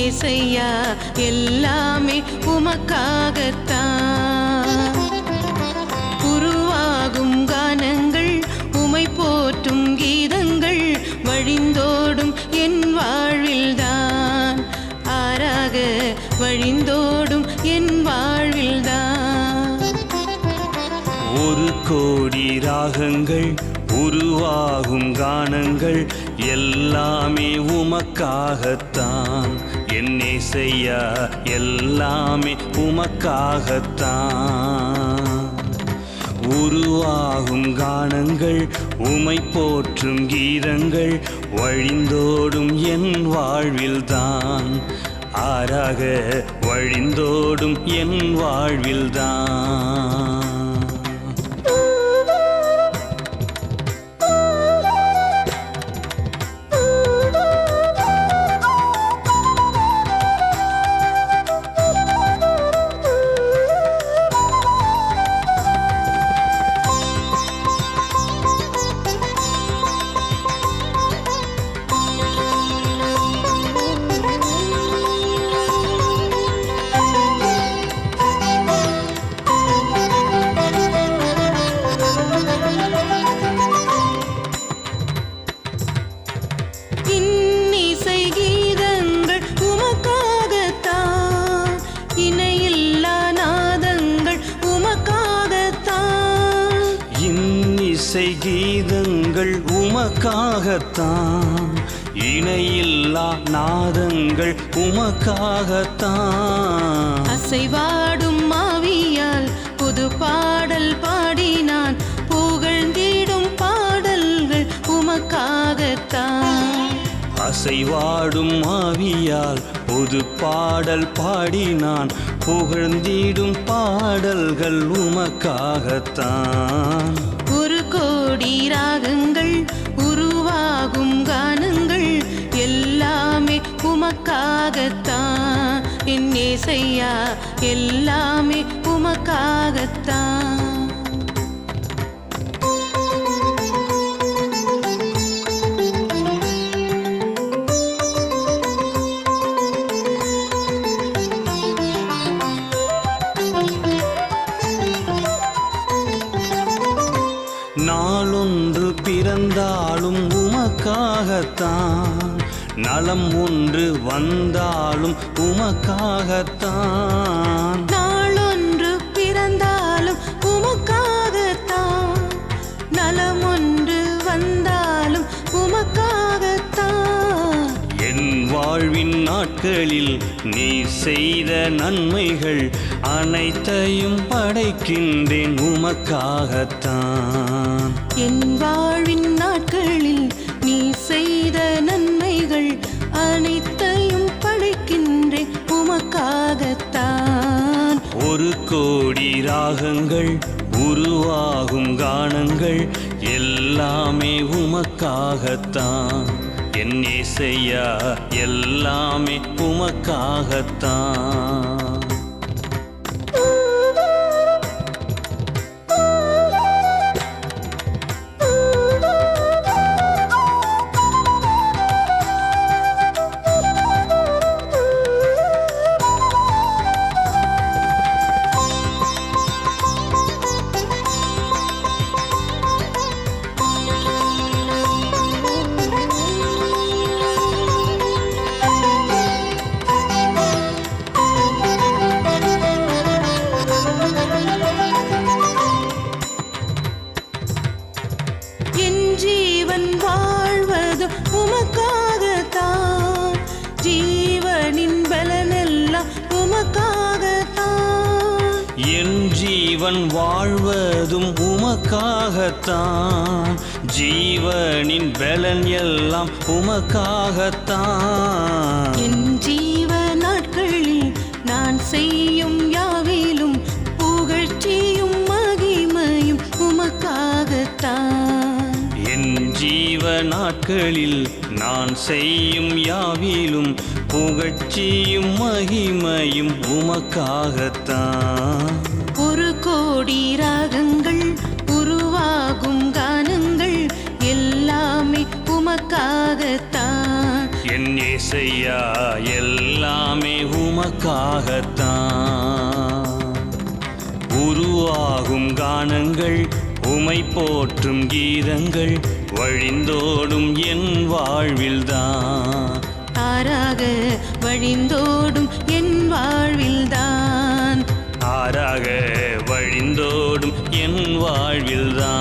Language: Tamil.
ஏசையா எல்லாமே உமக்காகத்தான். உருவாகும் கானங்கள் உமை போற்றும் கீதங்கள் வழிந்தோடும் என் வாழ்வில்தான். ஆறாக வழிந்தோடும் என் வாழ்வில்தான். ஒரு கோடி ராகங்கள் உருவாகும் கானங்கள் எல்லாமே உமக்காகத்தான். என் ஏசையா எல்லாமே உமக்காகத்தான். உருவாகும் கானங்கள் உமை போற்றும் கீதங்கள் வழிந்தோடும் என் வாழ்வில்தான். ஆறாக வழிந்தோடும் என் வாழ்வில்தான். இசை கீதங்கள் உமக்காகத்தான். இணையில்லா நாதங்கள் உமக்காகத்தான். அசைவாடும் ஆவியால் புது பாடல் பாடினான். புகழ்ந்திடும் பாடல்கள் உமக்காகத்தான். அசைவாடும் ஆவியால் புது பாடல் பாடினான். புகழ்ந்திடும் பாடல்கள் உமக்காகத்தான். ஒரு கோடி ராகங்கள் உருவாகும் கானங்கள் எல்லாமே உமக்காகத்தான். என் ஏசையா எல்லாமே உமக்காகத்தான். நாளொன்று பிறந்தாலும் உமக்காகத்தான். நலம் ஒன்று வந்தாலும் உமக்காகத்தான். நாளொன்று பிறந்தாலும் உமக்காகத்தான். நலம் ஒன்று வந்தாலும் உமக்காகத்தான். என் வாழ்வின் நாட்களில் நீ செய்த நன்மைகள் அனைத்தையும் படைக்கின்றேன் உமக்காகத்தான். என் வாழ்வின் நாட்களில் நீ செய்த நன்மைகள் அனைத்தையும் படைக்கின்றேன் உமக்காகத்தான். ஒரு கோடி ராகங்கள் உருவாகும் கானங்கள் எல்லாமே உமக்காகத்தான். என் ஏசையா எல்லாமே உமக்காகத்தான். ஜீவன் வாழ்வது உமக்காகத்தான். ஜீவனின் பலனெல்லாம் உமக்காகத்தான். என் ஜீவன் வாழ்வதும் உமக்காகத்தான். ஜீவனின் பலன் எல்லாம் உமக்காகத்தான். என் ஜீவ நாட்களில் நான் செய்யும் யாவிலும் புகழ்ச்சியும் மகிமையும் உமக்காகத்தான். என் ஜீவ நாட்களில் நான் செய்யும் யாவிலும் புகழ்ச்சியும் மகிமையும் உமக்காகத்தான். ஒரு கோடி ராகங்கள் உருவாகும் கானங்கள் எல்லாமே உமக்காகத்தான். என் ஏசையா எல்லாம் உமக்காகத்தான். உருவாகும் கானங்கள் உமை போற்றும் கீதங்கள் வழிந்தோடும் என் வாழ்வில்தான். ஆறாக வழிந்தோடும் என் வாழ்வில்தான். ஆறாக வழிந்தோடும் என் வாழ்வில்தான்.